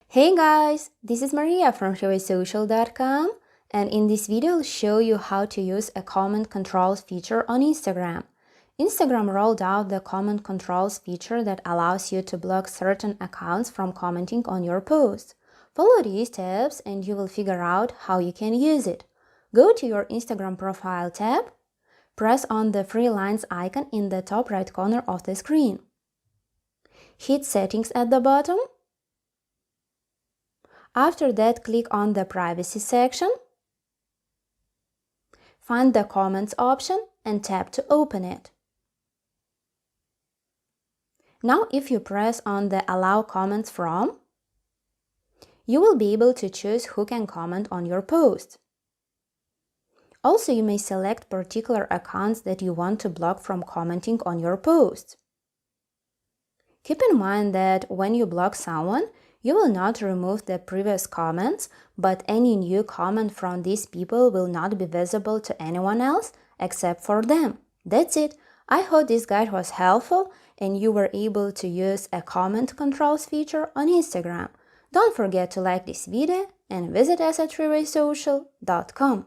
Hey guys, this is Maria from TreeWaySocial.com, and in this video I'll show you how to use a comment controls feature on Instagram. Instagram rolled out the comment controls feature that allows you to block certain accounts from commenting on your posts. Follow these steps and you will figure out how you can use it. Go to your Instagram profile tab, press on the three lines icon in the top right corner of the screen. Hit settings at the bottom. After that, click on the privacy section, find the comments option and tap to open it. Now if you press on the allow comments from, you will be able to choose who can comment on your post. Also, you may select particular accounts that you want to block from commenting on your post. Keep in mind that when you block someone, you will not remove the previous comments, but any new comment from these people will not be visible to anyone else except for them. That's it. I hope this guide was helpful and you were able to use a comment controls feature on Instagram. Don't forget to like this video and visit us at TreeWaySocial.com.